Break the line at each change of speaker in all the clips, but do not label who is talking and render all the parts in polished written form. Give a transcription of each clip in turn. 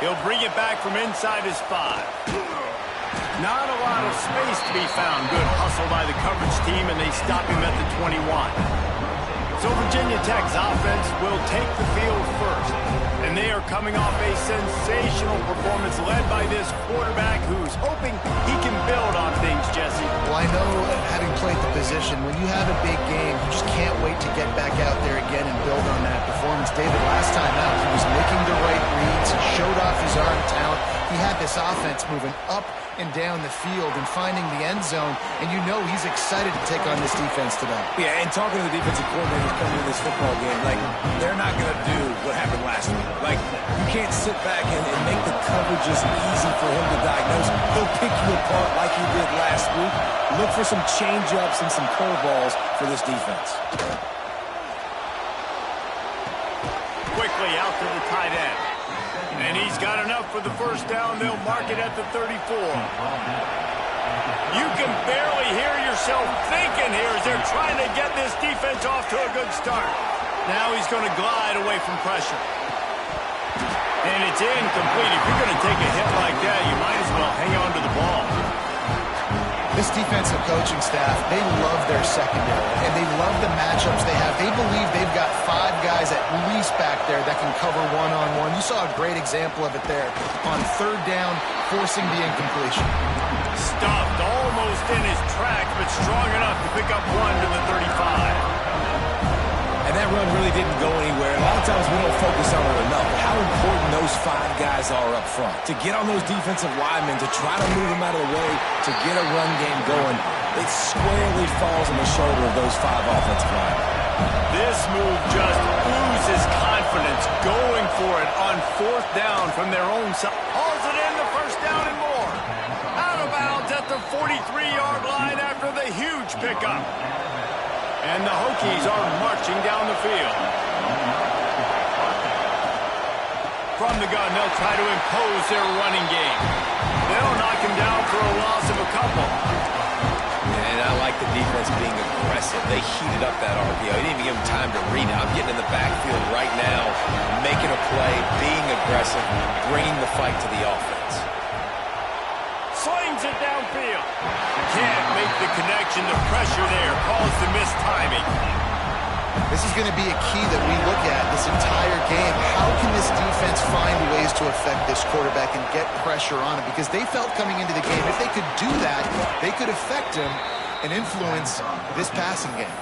He'll bring it back from inside his 5. Not a lot of space to be found. Good hustle by the coverage team, and they stop him at the 21. So Virginia Tech's offense will take the field first. And they are coming off a sensational performance led by this quarterback who's hoping he can build on things, Jesse.
Well, I know, having played the position, when you have a big game, you just can't wait to get back out there again and build on that performance. David, last time out, he was making the right reads. He showed off his arm talent. He had this offense moving up and down the field and finding the end zone, and you know he's excited to take on this defense today.
Yeah, and talking to the defensive coordinators coming into this football game, like, they're not going to do what happened last week. Like, you can't sit back and make the coverages easy for him to diagnose. He'll pick you apart like he did last week. Look for some change-ups and some curveballs for this defense.
Quickly out to the tight end. And he's got enough for the first down. They'll mark it at the 34. You can barely hear yourself thinking here as they're trying to get this defense off to a good start. Now he's going to glide away from pressure. And it's incomplete. If you're going to take a hit like that, you might as well hang on to the ball.
This defensive coaching staff, they love their secondary, and they love the matchups they have. They believe they've got 5 guys at least back there that can cover one-on-one. You saw a great example of it there on 3rd down, forcing the incompletion.
Stuffed almost in his tracks, but strong enough to pick up 1 to the 35.
And that run really didn't go anywhere. A lot of times we don't focus on it enough. How important those 5 guys are up front. To get on those defensive linemen, to try to move them out of the way, to get a run game going, it squarely falls on the shoulder of those 5 offensive linemen.
This move just oozes confidence, going for it on 4th down from their own side. Hauls it in, the first down and more. Out of bounds at the 43-yard line after the huge pickup. And the Hokies are marching down the field. From the gun, they'll try to impose their running game. They'll knock him down for a loss of a couple.
And I like the defense being aggressive. They heated up that RPO. They didn't even give him time to read it. I'm getting in the backfield right now, making a play, being aggressive, bringing the fight to the offense.
Slings it downfield. Can't make the connection. The pressure there caused the missed timing.
This is going to be a key that we look at this entire game. How can this defense find ways to affect this quarterback and get pressure on him? Because they felt coming into the game, if they could do that, they could affect him and influence this passing game.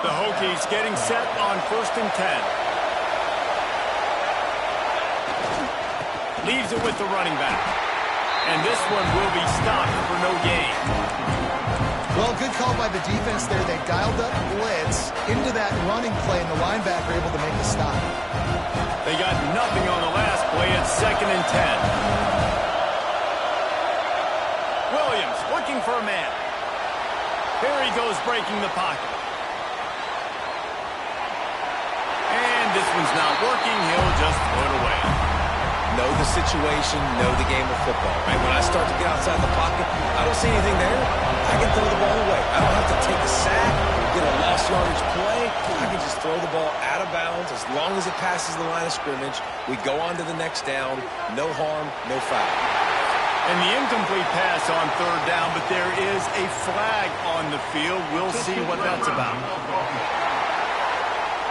The Hokies getting set on 1st and 10. Leaves it with the running back. And this one will be stopped for no gain.
Well, good call by the defense there. They dialed up blitz into that running play, and the linebacker able to make the stop.
They got nothing on the last play at 2nd and 10. Williams looking for a man. Here he goes breaking the pocket. And this one's not working. He'll just throw it away.
Know the situation, know the game of football. Right? When I start to get outside the pocket, I don't see anything there. I can throw the ball away. I don't have to take a sack, get a lost yardage play. I can just throw the ball out of bounds as long as it passes the line of scrimmage. We go on to the next down. No harm, no foul.
And the incomplete pass on 3rd down, but there is a flag on the field. We'll see what that's about.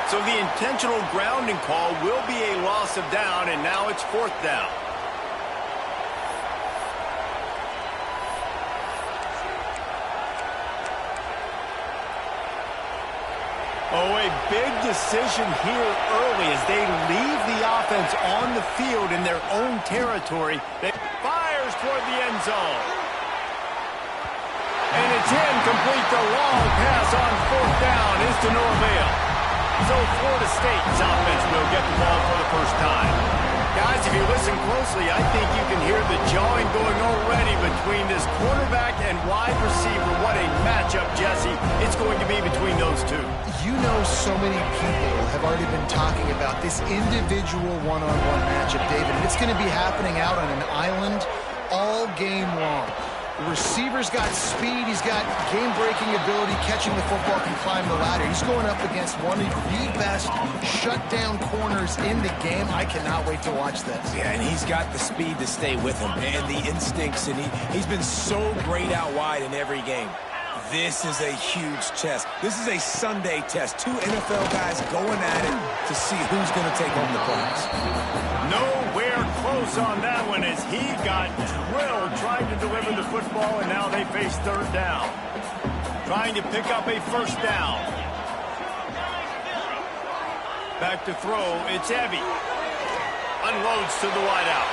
So the intentional grounding call will be a loss of down, and now it's 4th down. Oh, a big decision here early as they leave the offense on the field in their own territory. They fires toward the end zone. And it's incomplete. The long pass on 4th down is to Norvell. So Florida State's offense will get the ball for the first time. Guys, if you listen closely, I think you can hear the jawing going already between this quarterback and wide receiver. What a matchup, Jesse, it's going to be between those two.
You know, so many people have already been talking about this individual one-on-one matchup, David. It's going to be happening out on an island all game long. The receiver's got speed. He's got game-breaking ability, catching the football, can climb the ladder. He's going up against one of the best shutdown corners in the game. I cannot wait to watch this.
Yeah, and he's got the speed to stay with him and the instincts, and he's been so great out wide in every game. This is a huge test. This is a Sunday test. Two NFL guys going at it to see who's going to take home the points.
Nowhere close on that one as he got drilled trying to deliver the football, and now they face third down. Trying to pick up a first down. Back to throw, it's Evie. Unloads to the wideout.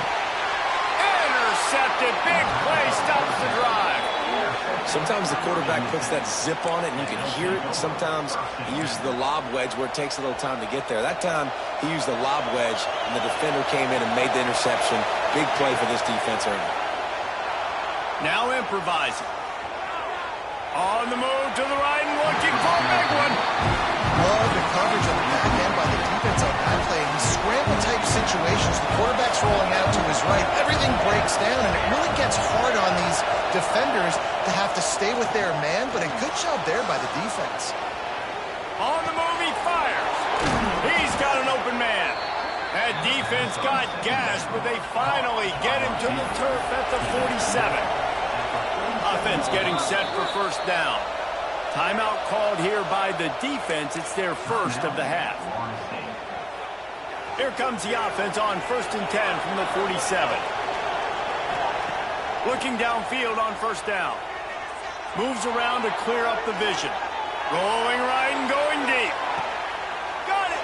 Intercepted, big play, stops the drive.
Sometimes the quarterback puts that zip on it, and you can hear it. And sometimes he uses the lob wedge where it takes a little time to get there. That time, he used the lob wedge, and the defender came in and made the interception. Big play for this defense early.
Now improvising. On the move to the right and looking for a big one.
Love the coverage on the back end by the defense on that play. In these scramble-type situations, the quarterback's rolling out to his right. Everything breaks down, and it really gets hard on these defenders to have to stay with their man, but a good job there by the defense.
On the move, he fires. He's got an open man. That defense got gashed, but they finally get him to the turf at the 47. Offense getting set for first down. Timeout called here by the defense. It's their first of the half. Here comes the offense on 1st and 10 from the 47. Looking downfield on first down. Moves around to clear up the vision. Going right and going deep. Got it.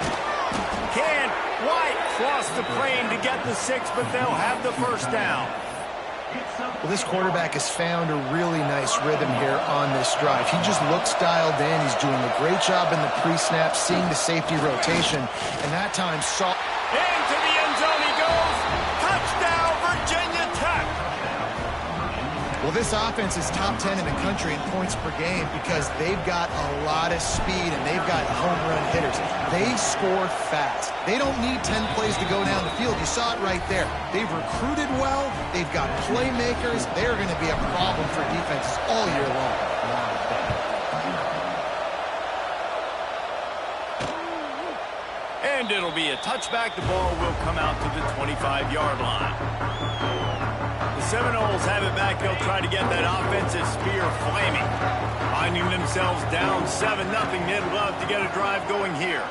Can't quite cross the plane to get the 6, but they'll have the first down.
Well, this quarterback has found a really nice rhythm here on this drive. He just looks dialed in. He's doing a great job in the pre-snap, seeing the safety rotation, and that time saw...
Into the end zone he goes. Touchdown, Virginia Tech.
Well, this offense is top 10 in the country in points per game because they've got a lot of speed and they've got home run hitters. They score fast. They don't need 10 plays to go down the field. You saw it right there. They've recruited well. They've got playmakers. They're going to be a problem for defenses all year long.
And it'll be a touchback. The ball will come out to the 25-yard line. The Seminoles have it back. They'll try to get that offensive spear flaming. Finding themselves down 7-0. They'd love to get a drive going here.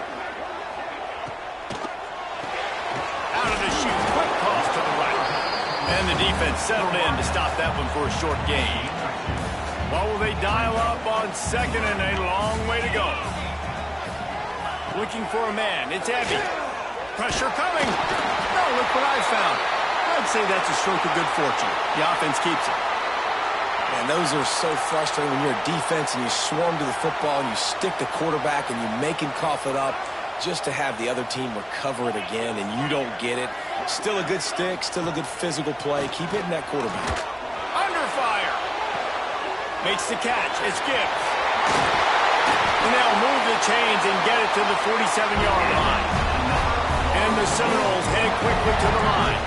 Out of the chute. Quick toss to the right. And the defense settled in to stop that one for a short gain. Well, will they dial up on 2nd and a long way to go? Looking for a man. It's Evie. Pressure coming. No, look what I found. I'd say that's a stroke of good fortune. The offense keeps it.
Man, those are so frustrating when you're a defense and you swarm to the football and you stick the quarterback and you make him cough it up just to have the other team recover it again and you don't get it. Still a good stick, still a good physical play. Keep hitting that quarterback.
Under fire. Makes the catch. It's Gibbs. And they'll move the chains and get it to the 47-yard line. And the Seminoles head quickly to the line.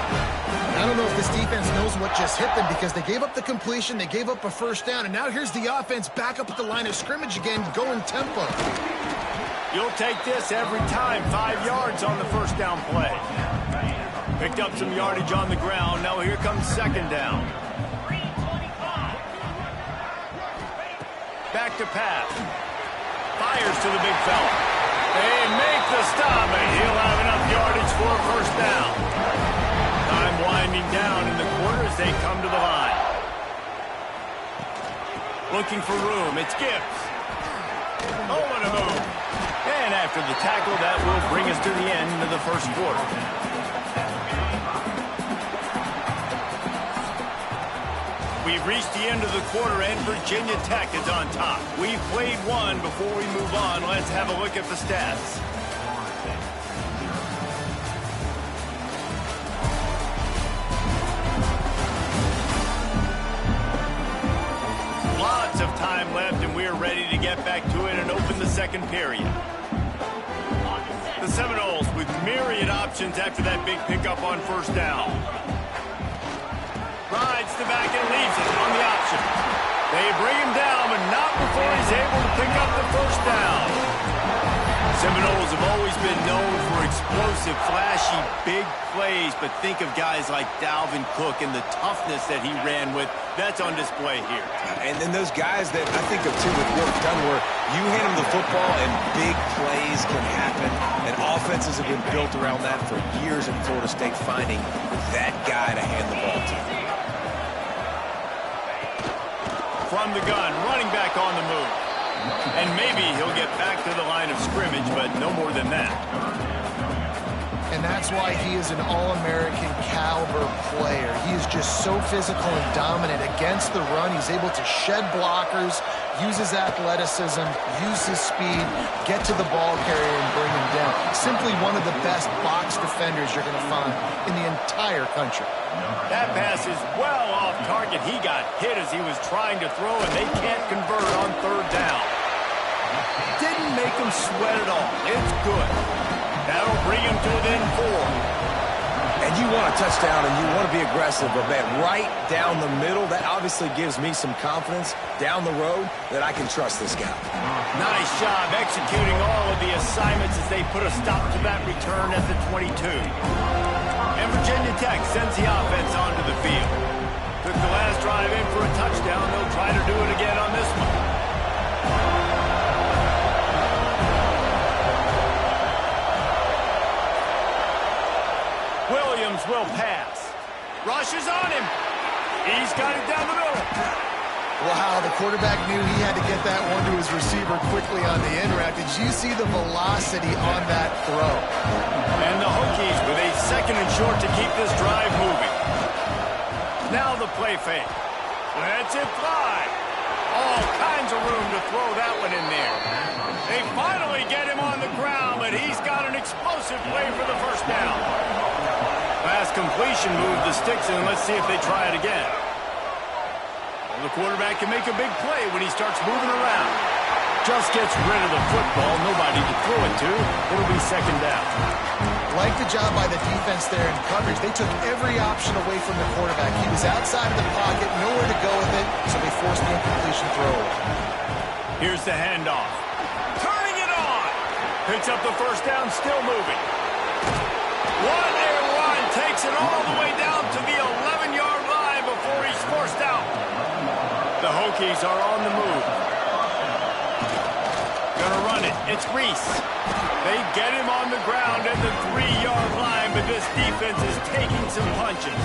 I don't know if this defense knows what just hit them because they gave up the completion, they gave up a first down, and now here's the offense back up at the line of scrimmage again, going tempo.
You'll take this every time. 5 yards on the first down play. Picked up some yardage on the ground. Now here comes 2nd down. Back to pass. Fires to the big fella. They make the stop, and he'll have enough yardage for a first down. Time winding down in the quarter as they come to the line. Looking for room. It's Gibbs. Oh, what a move. And after the tackle, that will bring us to the end of the first quarter. We've reached the end of the quarter, and Virginia Tech is on top. We've played one. Before we move on, let's have a look at the stats. Lots of time left, and we're ready to get back to it and open the second period. The Seminoles with myriad options after that big pickup on first down. Rides the back and leaves it on the option. completion. They bring him down, but not before he's able to pick up the first down. Seminoles have always been known for explosive, flashy, big plays, but think of guys like Dalvin Cook and the toughness that he ran with. That's on display here.
And then those guys that I think of, too, with York Dunmore, you hand them the football and big plays can happen, and offenses have been built around that for years in Florida State, finding that guy to hand the ball to.
From the gun, running back on the move. And maybe he'll get back to the line of scrimmage, but no more than that.
And that's why he is an All-American caliber player. He is just so physical and dominant against the run. He's able to shed blockers, use his athleticism, use his speed, get to the ball carrier and bring him down. Simply one of the best box defenders you're going to find in the entire country.
That pass is well off target. He got hit as he was trying to throw, and they can't convert on third down. Didn't make him sweat at all. It's good. That'll bring him to within 4.
And you want a touchdown and you want to be aggressive, but man, right down the middle, that obviously gives me some confidence down the road that I can trust this guy.
Nice job executing all of the assignments as they put a stop to that return at the 22. And Virginia Tech sends the offense onto the field. Took the last drive in for a touchdown. They'll try to do it again on this one. Williams will pass. Rushes on him. He's got it down the middle.
Wow, the quarterback knew he had to get that one to his receiver quickly on the in route. Did you see the velocity on that throw?
And the Hokies with a second and short to keep this drive moving. Now the play fake. Lets it fly. All kinds of room to throw that one in there. They finally get him on the ground, but he's got an explosive play for the first down. Pass completion moved the sticks, and let's see if they try it again. Well, the quarterback can make a big play when he starts moving around. Just gets rid of the football, nobody to throw it to. It'll be second down.
Like the job by the defense there in coverage. They took every option away from the quarterback. He was outside of the pocket, nowhere to go with it, so they forced the incompletion throw.
Here's the handoff. Turning it on. Picks up the first down, still moving. What a run. Takes it all the way down to the 11-yard line before he's forced out. The Hokies are on the move. Gonna run it. It's Reese. They get him on the ground at the 3-yard line, but this defense is taking some punches.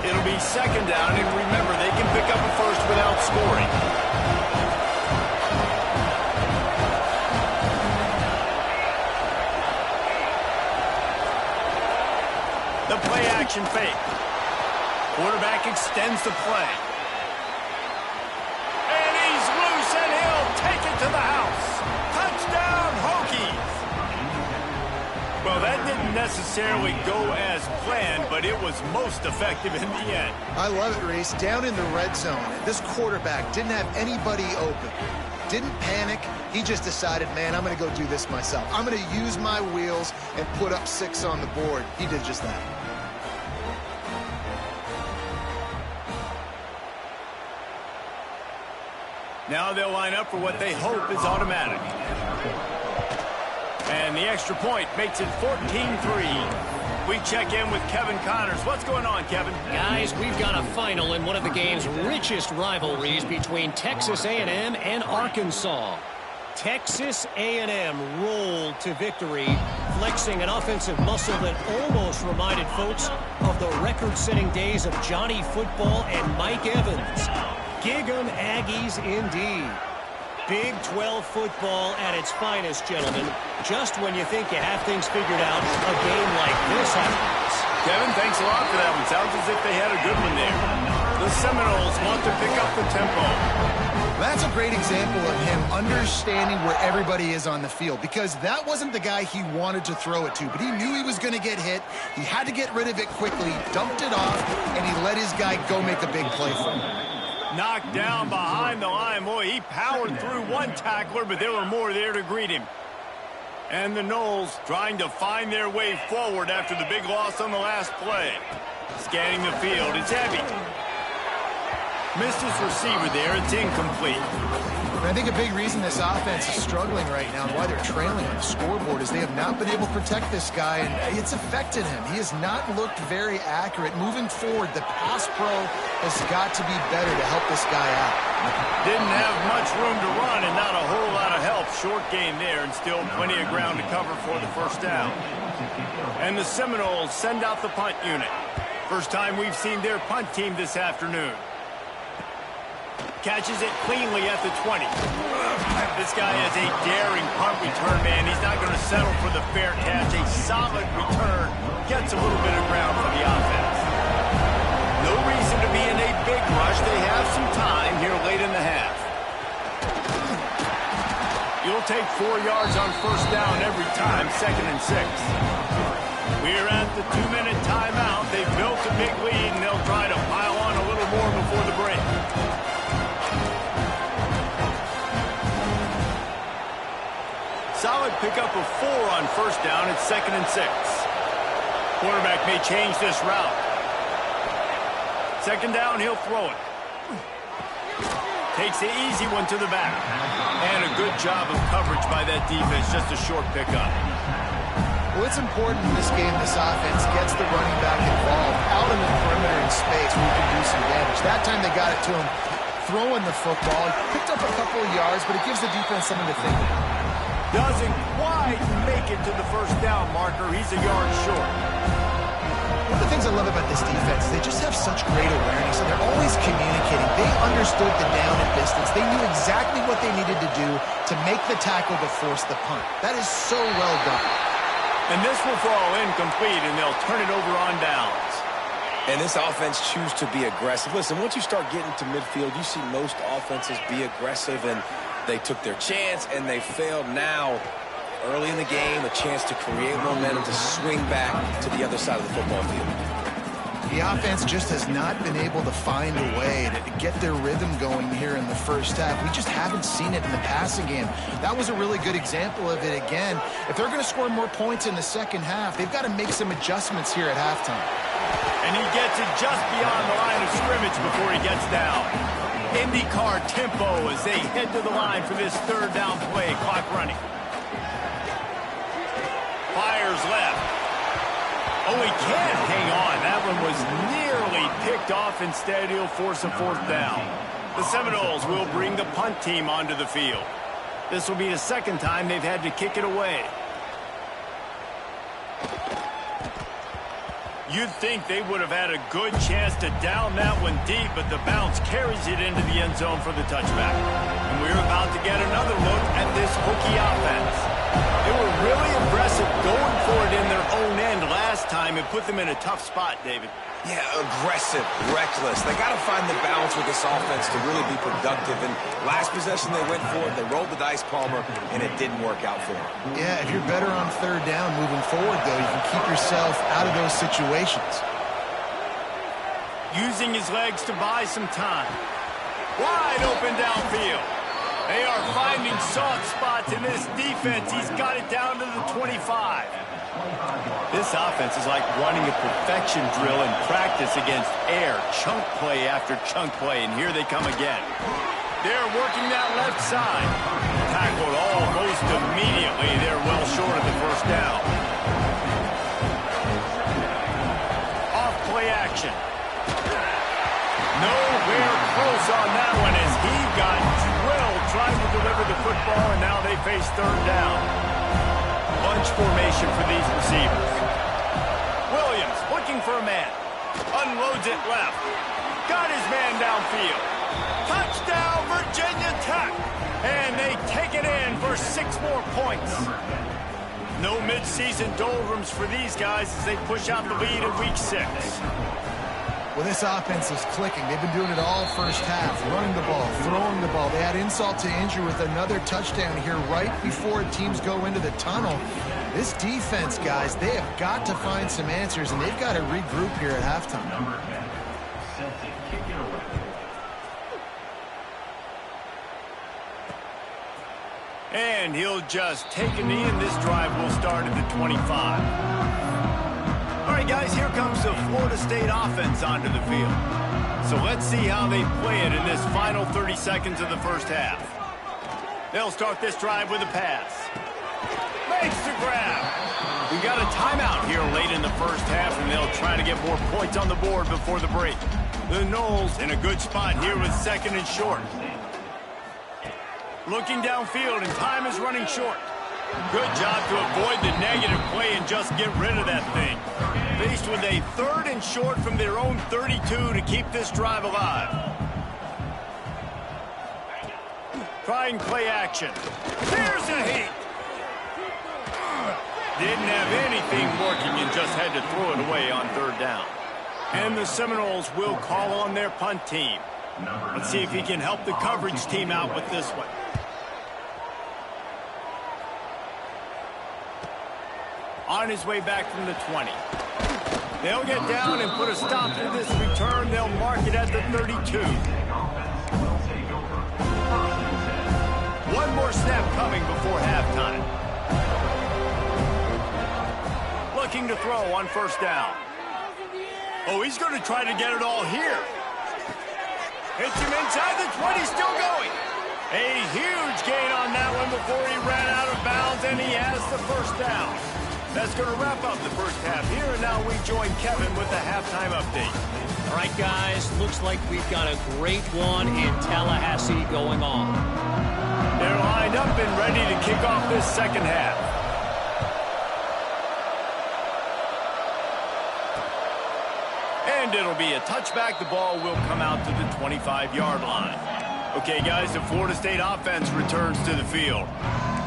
It'll be second down, and remember, they can pick up a first without scoring. The play-action fake. Quarterback extends the play. And he's loose, and he'll take it to the house. Touchdown, Hokies! Well, that didn't necessarily go as planned, but it was most effective in the end.
I love it, Reese. Down in the red zone, this quarterback didn't have anybody open. Didn't panic. He just decided, man, I'm going to go do this myself. I'm going to use my wheels and put up 6 on the board. He did just that.
Now they'll line up for what they hope is automatic. And the extra point makes it 14-3. We check in with Kevin Connors. What's going on, Kevin?
Guys, we've got a final in one of the game's richest rivalries between Texas A&M and Arkansas. Texas A&M rolled to victory, flexing an offensive muscle that almost reminded folks of the record-setting days of Johnny Football and Mike Evans. Gig 'em Aggies indeed. Big 12 football at its finest, gentlemen. Just when you think you have things figured out, a game like this happens.
Kevin, thanks a lot for that one. Sounds as if they had a good one there. The Seminoles want to pick up the tempo.
That's a great example of him understanding where everybody is on the field, because that wasn't the guy he wanted to throw it to, but he knew he was going to get hit. He had to get rid of it quickly, dumped it off, and he let his guy go make a big play for him.
Knocked down behind the line. Boy, he powered through one tackler, but there were more there to greet him. And the Noles trying to find their way forward after the big loss on the last play. Scanning the field. It's heavy. Missed his receiver there. It's incomplete.
And I think a big reason this offense is struggling right now and why they're trailing on the scoreboard is they have not been able to protect this guy, and it's affected him. He has not looked very accurate. Moving forward, the pass pro has got to be better to help this guy out.
Didn't have much room to run and not a whole lot of help. Short gain there and still plenty of ground to cover for the first down. And the Seminoles send out the punt unit. First time we've seen their punt team this afternoon. Catches it cleanly at the 20. This guy has a daring punt return, man. He's not going to settle for the fair catch. A solid return. Gets a little bit of ground for the offense. No reason to be in a big rush. They have some time here late in the half. You'll take 4 yards on first down every time, 2nd and 6. We're at the 2-minute timeout. They've built a big lead, and they'll try to pile on a little more before the break. Solid pickup of 4 on first down. It's 2nd and 6. Quarterback may change this route. 2nd down, he'll throw it. Takes the easy one to the back. And a good job of coverage by that defense. Just a short pickup.
Well, it's important in this game this offense gets the running back involved out in the perimeter in space where he can do some damage. That time they got it to him throwing the football. He picked up a couple of yards, but it gives the defense something to think about.
Doesn't quite make it to the first down marker. He's a yard short.
One of the things I love about this defense is they just have such great awareness, and they're always communicating. They understood the down and distance. They knew exactly what they needed to do to make the tackle to force the punt. That is so well done.
And this will fall incomplete, and they'll turn it over on downs.
And this offense choose to be aggressive. Listen, once you start getting to midfield, you see most offenses be aggressive, and they took their chance, and they failed. Now, early in the game, a chance to create momentum to swing back to the other side of the football field.
The offense just has not been able to find a way to get their rhythm going here in the first half. We just haven't seen it in the passing game. That was a really good example of it again. If they're going to score more points in the second half, they've got to make some adjustments here at halftime.
And he gets it just beyond the line of scrimmage before he gets down. IndyCar tempo as they head to the line for this 3rd down play. Clock running. Fires left. Oh, he can't hang on. That one was nearly picked off. Instead, he'll force a 4th down. The Seminoles will bring the punt team onto the field. This will be the 2nd time they've had to kick it away. You'd think they would have had a good chance to down that one deep, but the bounce carries it into the end zone for the touchback. And we're about to get another look at this Hokie offense. They were really aggressive going for it in their own end last time and put them in a tough spot, David.
Yeah, aggressive, reckless. They got to find the balance with this offense to really be productive. And last possession they went for it, they rolled the dice, Palmer, and it didn't work out for them.
Yeah, if you're better on 3rd down moving forward, though, you can keep yourself out of those situations.
Using his legs to buy some time. Wide open downfield. They are finding soft spots in this defense. He's got it down to the 25. This offense is like running a perfection drill in practice against air. Chunk play after chunk play, and here they come again. They're working that left side. Tackled almost immediately. They're well short of the first down. Off play action. Nowhere close on that one as he got drilled trying to deliver the football, and now they face 3rd down. Bunch formation for these receivers. Williams looking for a man. Unloads it left. Got his man downfield. Touchdown, Virginia Tech. And they take it in for 6 more points. No midseason doldrums for these guys as they push out the lead in week 6.
Well, this offense is clicking. They've been doing it all first half, running the ball, throwing the ball. They had insult to injury with another touchdown here right before teams go into the tunnel. This defense, guys, they have got to find some answers, and they've got to regroup here at halftime.
And he'll just take a knee, and this drive will start at the 25. right, guys, here comes the Florida State offense onto the field. So let's see how they play it in this final 30 seconds of the first half. They'll start this drive with a pass. Makes the grab. We got a timeout here late in the first half, and they'll try to get more points on the board before the break. The Noles in a good spot here with second and short. Looking downfield, and time is running short. Good job to avoid the negative play and just get rid of that thing. Faced with a third and short from their own 32 to keep this drive alive. Trying play action. There's a hit. Didn't have anything working and just had to throw it away on third down. And the Seminoles will call on their punt team. Let's see if he can help the coverage team out with this one. On his way back from the 20. They'll get down and put a stop to this return. They'll mark it at the 32. One more snap coming before halftime. Looking to throw on first down. Oh, he's going to try to get it all here. Hits him inside the 20, still going. A huge gain on that one before he ran out of bounds, and he has the first down. That's going to wrap up the first half here, and now we join Kevin with the halftime update.
All right, guys, looks like we've got a great one in Tallahassee going on.
They're lined up and ready to kick off this second half. And it'll be a touchback. The ball will come out to the 25-yard line. Okay, guys, the Florida State offense returns to the field.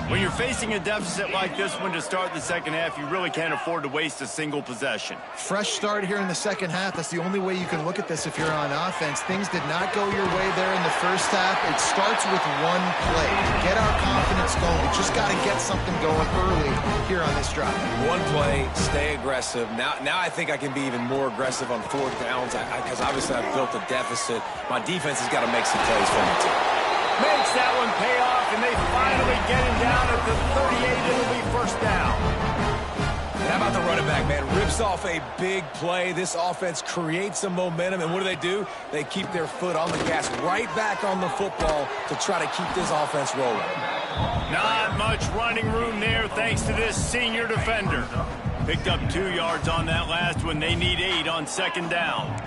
When you're facing a deficit like this one to start the second half, you really can't afford to waste a single possession.
Fresh start here in the second half. That's the only way you can look at this if you're on offense. Things did not go your way there in the first half. It starts with one play. To get our confidence going, we just got to get something going early here on this drive.
One play, stay aggressive. Now I think I can be even more aggressive on fourth downs because obviously I've built a deficit. My defense has got to make some plays for me too.
Makes that one pay off, and they finally get him down at the 38. It'll be first down.
And how about the running back, man? Rips off a big play. This offense creates some momentum, and what do? They keep their foot on the gas, right back on the football to try to keep this offense rolling.
Not much running room there thanks to this senior defender. Picked up 2 yards on that last one. They need 8 on second down.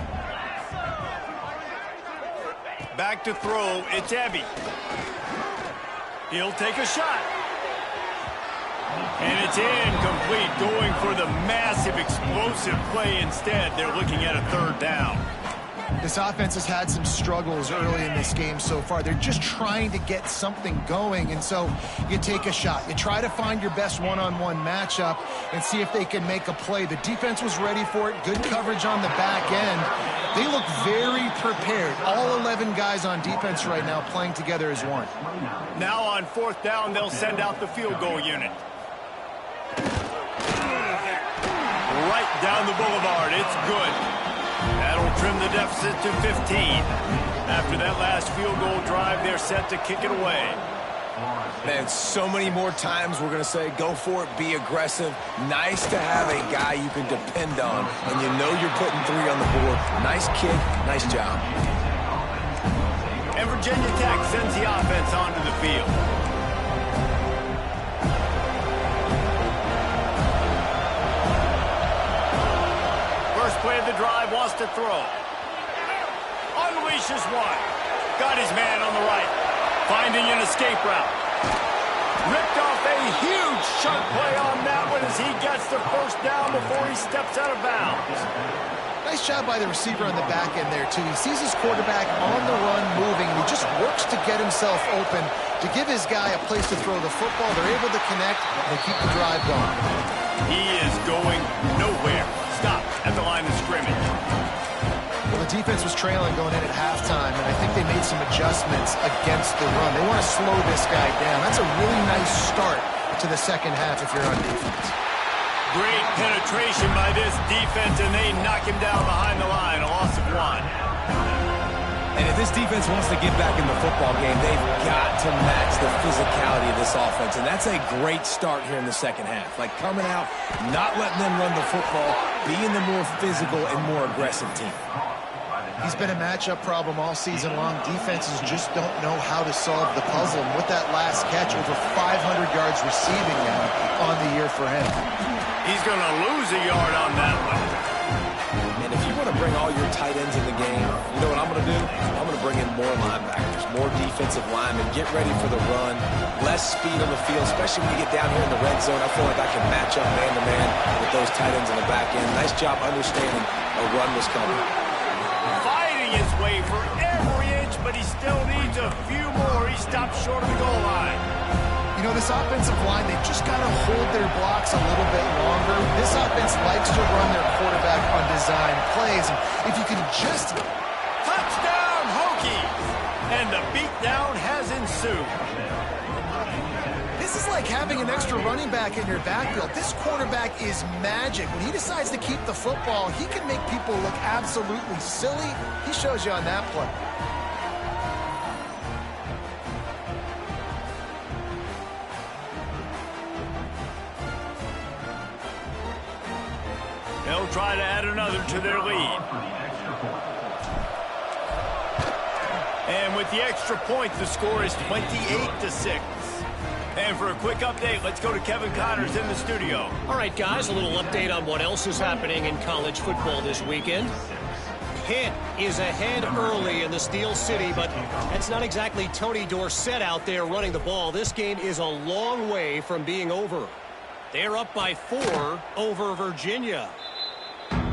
Back to throw, it's Ebby. He'll take a shot. And it's incomplete, going for the massive explosive play instead. They're looking at a third down.
This offense has had some struggles early in this game so far. They're just trying to get something going, and so you take a shot. You try to find your best one-on-one matchup and see if they can make a play. The defense was ready for it. Good coverage on the back end. They look very prepared. All 11 guys on defense right now playing together as one.
Now on fourth down, they'll send out the field goal unit. Right down the boulevard. It's good. That'll trim the deficit to 15. After that last field goal drive, they're set to kick it away.
Man, so many more times we're going to say, go for it, be aggressive. Nice to have a guy you can depend on, and you know you're putting 3 on the board. Nice kick, nice job.
And Virginia Tech sends the offense onto the field. First play of the drive, wants to throw. Unleashes one. Got his man on the right. Finding an escape route. Ripped off a huge chunk play on that one as he gets the first down before he steps out of bounds.
Nice job by the receiver on the back end there, too. He sees his quarterback on the run moving, and he just works to get himself open to give his guy a place to throw the football. They're able to connect, and they keep the drive going.
He is going nowhere. Stop at the line of scrimmage.
Well, the defense was trailing going in at halftime, and I think they made some adjustments against the run. They want to slow this guy down. That's a really nice start to the second half if you're on defense.
Great penetration by this defense, and they knock him down behind the line. A loss of 1.
And if this defense wants to get back in the football game, they've got to match the physicality of this offense. And that's a great start here in the second half. Like coming out, not letting them run the football, being the more physical and more aggressive team.
He's been a matchup problem all season long. Defenses just don't know how to solve the puzzle. And with that last catch, over 500 yards receiving now on the year for him.
He's going to lose a yard on that one.
And if you want to bring all your tight ends in the game, you know what I'm going to do? I'm going to bring in more linebackers, more defensive linemen, get ready for the run, less speed on the field, especially when you get down here in the red zone. I feel like I can match up man-to-man with those tight ends in the back end. Nice job understanding a run was coming.
Fighting his way for every inch, but he still needs a few more. He stopped short of the goal line.
You know, this offensive line, they've just got to hold their blocks a little bit longer. This offense likes to run their quarterback on design plays. And if you can just...
Touchdown, Hokies! And the beatdown has ensued.
This is like having an extra running back in your backfield. This quarterback is magic. When he decides to keep the football, he can make people look absolutely silly. He shows you on that play.
They'll try to add another to their lead. And with the extra point, the score is 28-6. And for a quick update, let's go to Kevin Connors in the studio.
All right, guys, a little update on what else is happening in college football this weekend. Pitt is ahead early in the Steel City, but that's not exactly Tony Dorsett out there running the ball. This game is a long way from being over. They're up by 4 over Virginia.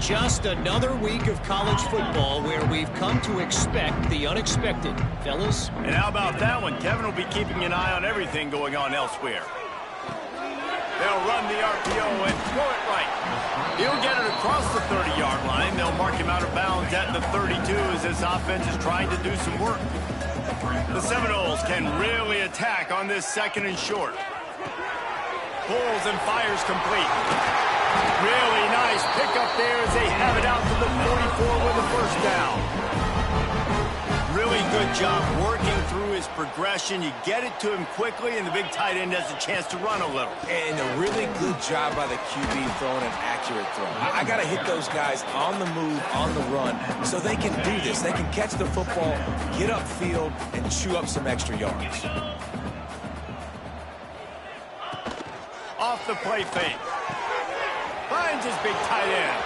Just another week of college football where we've come to expect the unexpected. Fellas?
And how about that one? Kevin will be keeping an eye on everything going on elsewhere. They'll run the RPO and throw it right. He'll get it across the 30-yard line. They'll mark him out of bounds at the 32 as this offense is trying to do some work. The Seminoles can really attack on this second and short. Pulls and fires complete. Really nice pickup there as they have it out to the 44 with a first down. Really good job working through his progression. You get it to him quickly, and the big tight end has a chance to run a little.
And a really good job by the QB throwing an accurate throw. I got to hit those guys on the move, on the run, so they can do this. They can catch the football, get upfield, and chew up some extra yards.
Off the play fake. Finds his big tight end.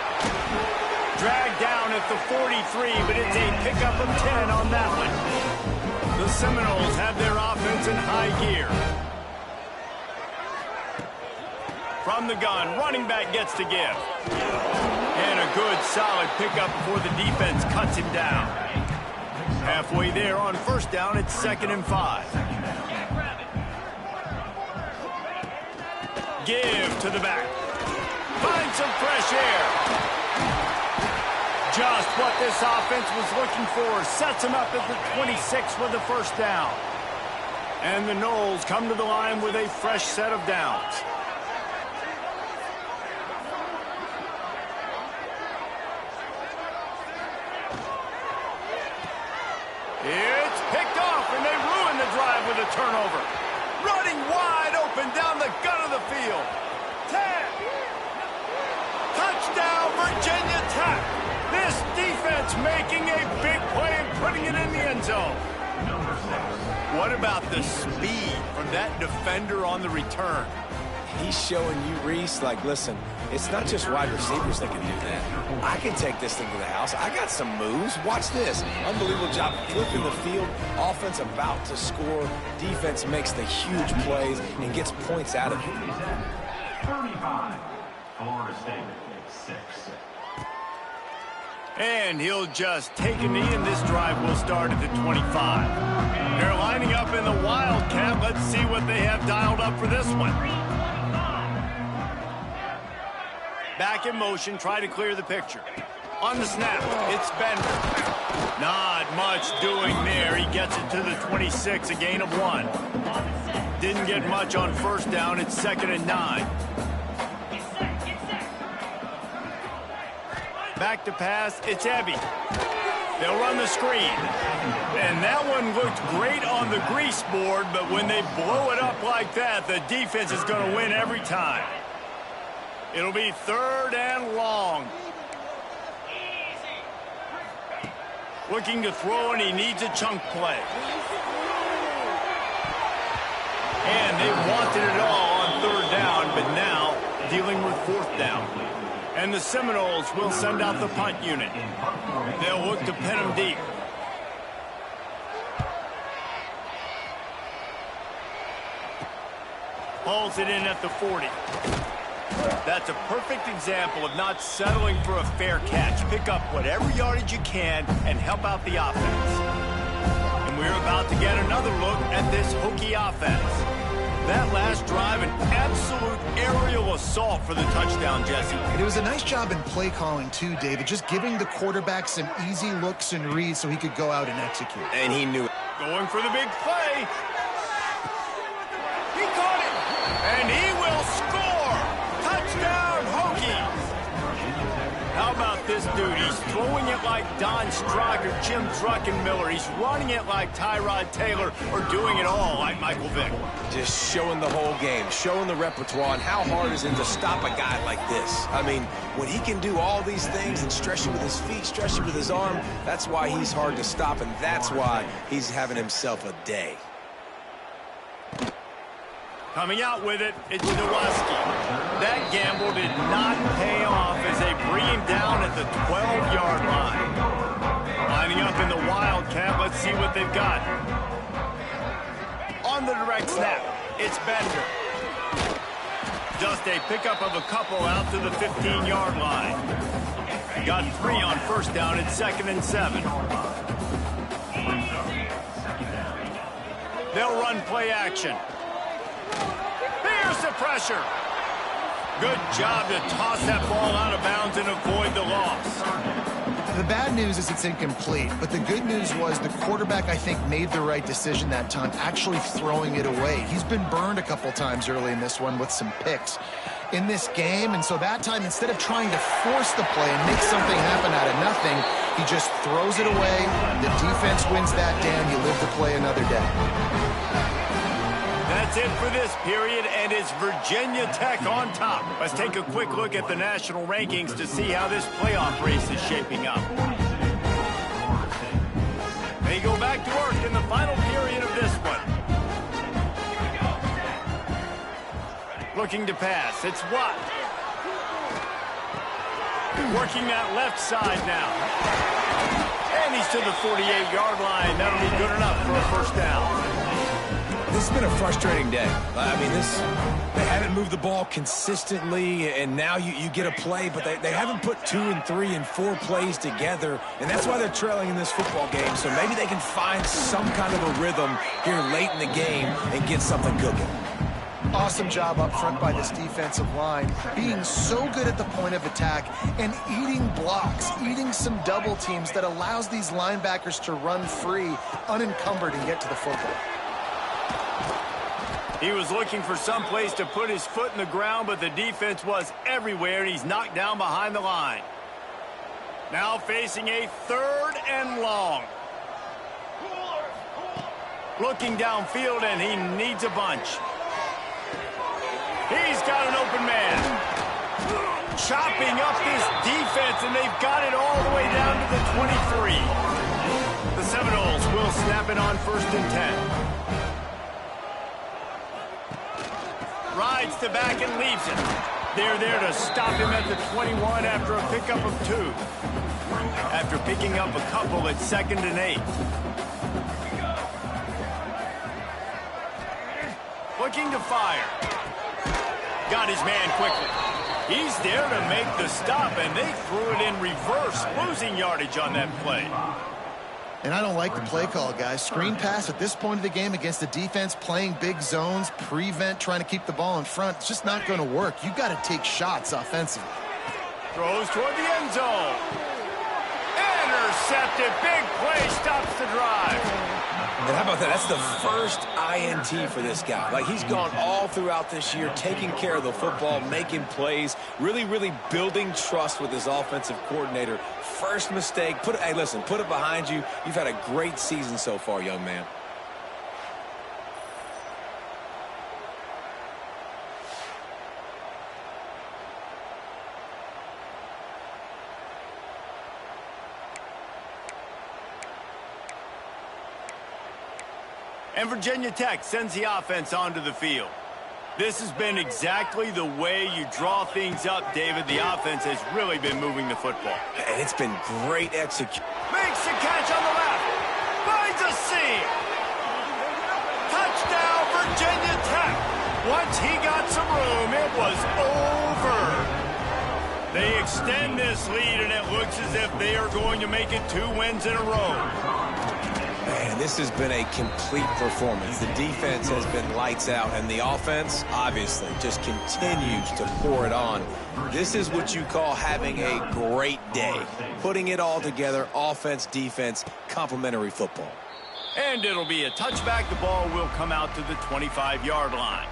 Dragged down at the 43, but it's a pickup of 10 on that one. The Seminoles have their offense in high gear. From the gun, running back gets to give. And a good, solid pickup before the defense cuts him down. Halfway there on first down, it's 2nd and 5. Give to the back. Find some fresh air. Just what this offense was looking for. Sets him up at the 26 with the first down. And the Noles come to the line with a fresh set of downs. It's picked off, and they ruin the drive with a turnover. Running wide open down the gut of the field. 10. Touchdown, Virginia Tech. This defense making a big play and putting it in the end zone. What about the speed from that defender on the return?
He's showing you, Reese, like, listen, it's not just wide receivers that can do that. I can take this thing to the house. I got some moves. Watch this. Unbelievable job flipping the field. Offense about to score. Defense makes the huge plays and gets points out of it.
35. Florida State, 6.
And he'll just take a knee, and this drive will start at the 25. They're lining up in the Wildcat. Let's see what they have dialed up for this one. Back in motion, try to clear the picture. On the snap, it's Bender. Not much doing there. He gets it to the 26, a gain of 1. Didn't get much on first down. It's 2nd and 9. Back to pass, it's Ebby. They'll run the screen. And that one looked great on the grease board, but when they blow it up like that, the defense is going to win every time. It'll be 3rd and long. Looking to throw, and he needs a chunk play. And they wanted it all on 3rd down, but now dealing with 4th down. And the Seminoles will send out the punt unit. They'll look to pin them deep. Hauls it in at the 40. That's a perfect example of not settling for a fair catch. Pick up whatever yardage you can and help out the offense. And we're about to get another look at this Hokie offense. That last drive, an absolute aerial assault for the touchdown, Jesse.
And it was a nice job in play calling, too, David. Just giving the quarterback some easy looks and reads so he could go out and execute.
And he knew it.
Going for the big play. He caught it. And he will score. Touchdown, Hokies. How about this dude? He's throwing it like Don Strock or Jim Druckenmiller. He's running it like Tyrod Taylor or doing it all like Michael Vick.
Just showing the whole game, showing the repertoire, and how hard is it to stop a guy like this? I mean, when he can do all these things and stretch you with his feet, stretch you with his arm, that's why he's hard to stop, and that's why he's having himself a day.
Coming out with it, it's Nowaski. That gamble did not pay off as they bring him down at the 12-yard line. Lining up in the Wildcat, let's see what they've got. On the direct snap, it's Bender. Just a pickup of a couple out to the 15-yard line. Got 3 on 1st down at 2nd and 7. They'll run play action. Here's the pressure. Good job to toss that ball out of bounds and avoid the loss.
The bad news is it's incomplete, but the good news was the quarterback, I think, made the right decision that time, actually throwing it away. He's been burned a couple times early in this one with some picks in this game, and so that time, instead of trying to force the play and make something happen out of nothing, he just throws it away. The defense wins that down. You live to play another day.
That's it for this period, and it's Virginia Tech on top. Let's take a quick look at the national rankings to see how this playoff race is shaping up. They go back to work in the final period of this one. Looking to pass, it's Watt. Working that left side now. And he's to the 48-yard line. That'll be good enough for a 1st down.
This has been a frustrating day. I mean, they haven't moved the ball consistently, and now you get a play, but they haven't put 2 and 3 and 4 plays together, and that's why they're trailing in this football game. So maybe they can find some kind of a rhythm here late in the game and get something cooking.
Awesome job up front by this defensive line, being so good at the point of attack and eating blocks, eating some double teams that allows these linebackers to run free, unencumbered, and get to the football.
He was looking for some place to put his foot in the ground, but the defense was everywhere, and he's knocked down behind the line. Now facing a 3rd and long. Looking downfield, and he needs a bunch. He's got an open man. Chopping up this defense, and they've got it all the way down to the 23. The Seminoles will snap it on 1st and 10. Rides to back and leaves it. They're there to stop him at the 21 after a pickup of 2. After picking up a couple at 2nd and 8. Looking to fire. Got his man quickly. He's there to make the stop, and they threw it in reverse, losing yardage on that play.
And I don't like the play call, guys. Screen pass at this point of the game against the defense, playing big zones, prevent, trying to keep the ball in front. It's just not going to work. You've got to take shots offensively.
Throws toward the end zone. Intercepted. Big play stops the drive.
And how about that? That's the first INT for this guy. Like, he's gone all throughout this year, taking care of the football, making plays, really, really building trust with his offensive coordinator. First mistake, hey, listen, put it behind you. You've had a great season so far, young man.
And Virginia Tech sends the offense onto the field. This has been exactly the way you draw things up, David. The offense has really been moving the football.
And it's been great execution.
Makes the catch on the left. Finds a seam. Touchdown, Virginia Tech. Once he got some room, it was over. They extend this lead, and it looks as if they are going to make it 2 wins in a row.
Man, this has been a complete performance. The defense has been lights out, and the offense, obviously, just continues to pour it on. This is what you call having a great day. Putting it all together, offense, defense, complementary football.
And it'll be a touchback. The ball will come out to the 25-yard line.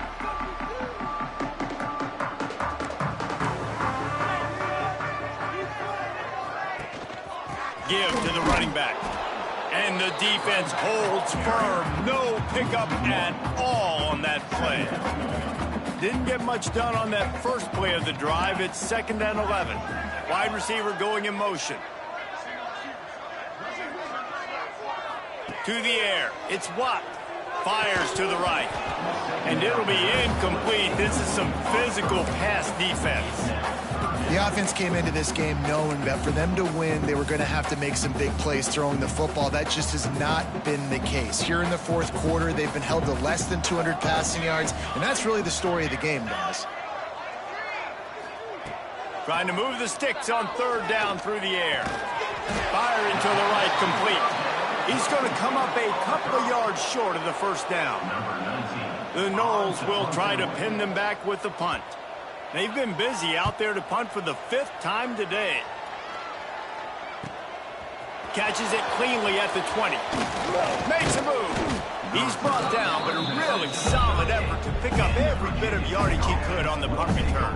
Give to the running back. And the defense holds firm. No pickup at all on that play. Didn't get much done on that first play of the drive. It's 2nd and 11. Wide receiver going in motion. To the air. It's Watt. Fires to the right. And it'll be incomplete. This is some physical pass defense.
The offense came into this game knowing that for them to win, they were going to have to make some big plays throwing the football. That just has not been the case. Here in the fourth quarter, they've been held to less than 200 passing yards, and that's really the story of the game, guys.
Trying to move the sticks on 3rd down through the air. Firing to the right, complete. He's going to come up a couple of yards short of the first down. The Noles will try to pin them back with the punt. They've been busy out there to punt for the 5th time today. Catches it cleanly at the 20. Makes a move. He's brought down, but a really solid effort to pick up every bit of yardage he could on the punt return.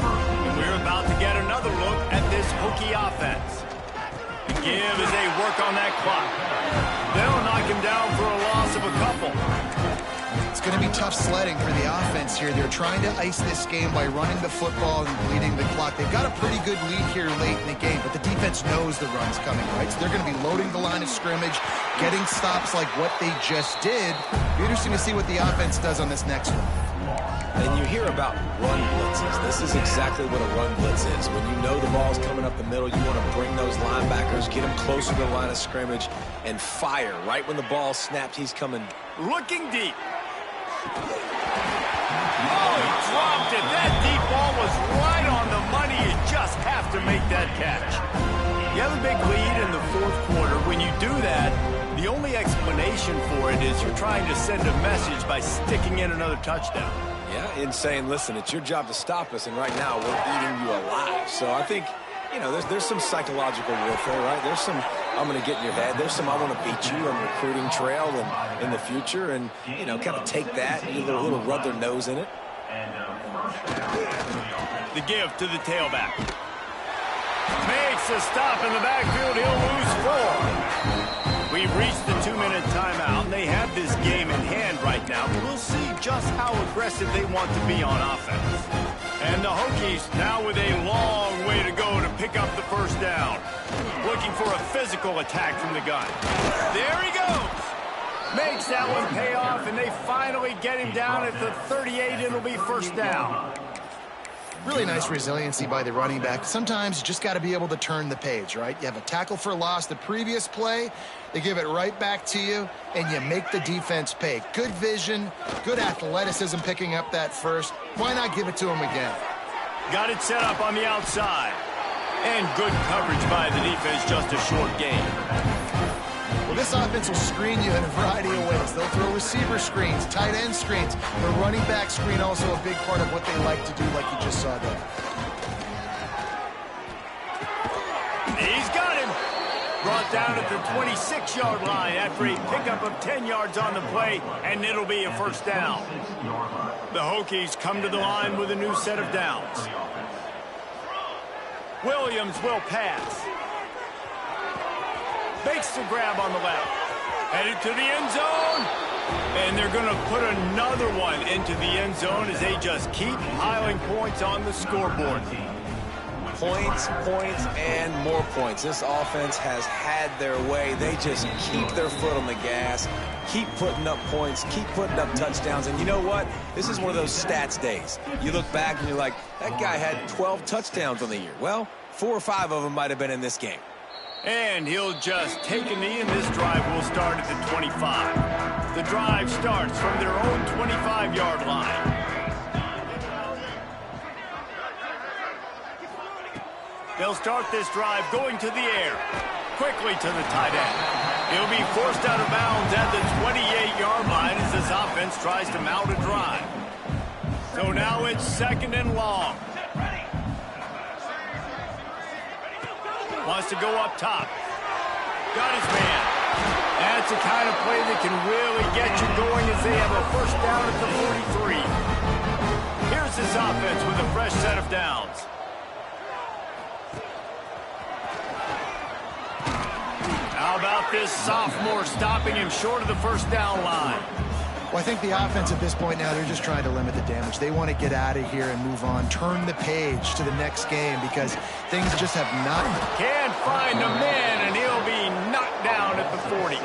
And we're about to get another look at this Hokie offense. The give as they work on that clock. They'll knock him down for a loss of a couple.
It's going to be tough sledding for the offense here. They're trying to ice this game by running the football and bleeding the clock. They've got a pretty good lead here late in the game, but the defense knows the run's coming, right? So they're going to be loading the line of scrimmage, getting stops like what they just did. It'll be interesting to see what the offense does on this next one.
And you hear about run blitzes. This is exactly what a run blitz is. When you know the ball's coming up the middle, you want to bring those linebackers, get them closer to the line of scrimmage, and fire. Right when the ball snapped, he's coming.
Looking deep. Oh, he dropped it. That deep ball was right on the money. You just have to make that catch. You have a big lead in the fourth quarter. When you do that, the only explanation for it is you're trying to send a message by sticking in another touchdown.
Yeah, in saying, listen, it's your job to stop us, and right now we're eating you alive. So I think, you know, there's some psychological warfare, right? There's some, I'm going to get in your head. There's some, I want to beat you on the recruiting trail and in the future, and, you know, kind of take that, and a little rub their nose in it.
The give to the tailback. Makes a stop in the backfield. He'll lose 4. We've reached the 2-minute timeout, and they have this game in hand right now. We'll see just how aggressive they want to be on offense. And the Hokies now with a long way to go to pick up the first down. Looking for a physical attack from the gun. There he goes. Makes that one pay off, and they finally get him down at the 38. It'll be first down.
Really nice resiliency by the running back. Sometimes you just got to be able to turn the page, right? You have a tackle for loss the previous play. They give it right back to you, and you make the defense pay. Good vision, good athleticism picking up that first. Why not give it to him again?
Got it set up on the outside. And good coverage by the defense, just a short gain.
Well, this offense will screen you in a variety of ways. They'll throw receiver screens, tight end screens. The running back screen also a big part of what they like to do, like you just saw there.
He's got him. Brought down at the 26-yard line after a pickup of 10 yards on the play, and it'll be a first down. The Hokies come to the line with a new set of downs. Williams will pass. Makes the grab on the left. Headed to the end zone. And they're going to put another one into the end zone as they just keep piling points on the scoreboard.
Points, points, and more points. This offense has had their way. They just keep their foot on the gas, keep putting up points, keep putting up touchdowns. And you know what? This is one of those stats days. You look back and you're like, that guy had 12 touchdowns on the year. Well, 4 or 5 of them might have been in this game.
And he'll just take a knee, and this drive will start at the 25. The drive starts from their own 25-yard line. They'll start this drive going to the air. Quickly to the tight end. He'll be forced out of bounds at the 28-yard line as this offense tries to mount a drive. So now it's 2nd and long. Wants to go up top. Got his man. That's the kind of play that can really get you going as they have a first down at the 43. Here's this offense with a fresh set of downs. How about this sophomore stopping him short of the first down line?
Well, I think the offense at this point now, they're just trying to limit the damage. They want to get out of here and move on, turn the page to the next game because things just have not...
Can't find a man, and he'll be knocked down at the 40.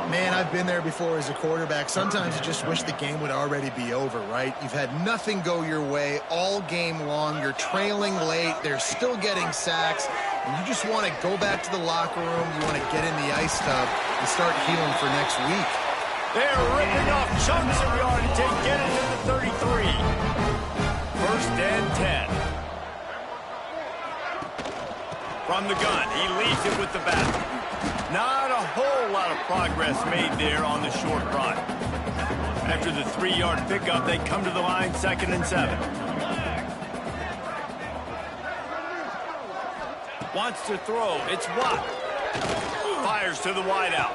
Man, I've been there before as a quarterback. Sometimes you just wish the game would already be over, right? You've had nothing go your way all game long. You're trailing late. They're still getting sacks. And you just want to go back to the locker room. You want to get in the ice tub and start healing for next week.
They're ripping off chunks of yardage to get it to the 33. 1st and 10. From the gun, he leaves it with the bat. Not a whole lot of progress made there on the short run. After the 3-yard pickup, they come to the line 2nd and 7. Wants to throw. It's Watt. Fires to the wideout.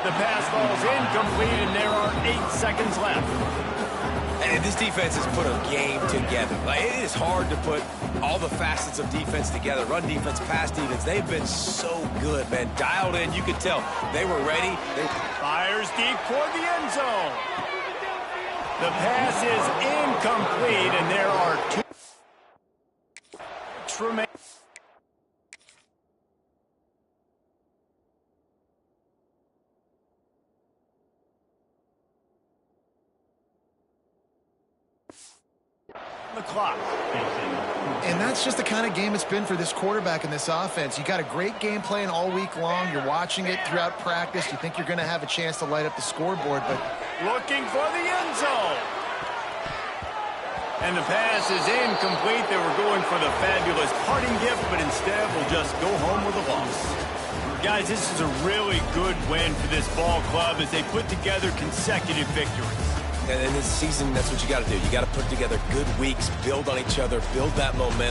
The pass falls incomplete, and there are 8 seconds left.
And this defense has put a game together. Like, it is hard to put all the facets of defense together. Run defense, pass defense. They've been so good, man. Dialed in. You could tell they were ready.
Fires deep toward the end zone. The pass is incomplete, and there are 2 remaining. The clock.
And that's just the kind of game it's been for this quarterback and this offense. You got a great game plan all week long. You're watching it throughout practice. You think you're going to have a chance to light up the scoreboard, but...
Looking for the end zone. And the pass is incomplete. They were going for the fabulous parting gift, but instead will just go home with a loss. Guys, this is a really good win for this ball club as they put together consecutive victories.
And in this season, that's what you got to do. You got to put together good weeks, build on each other, build that momentum.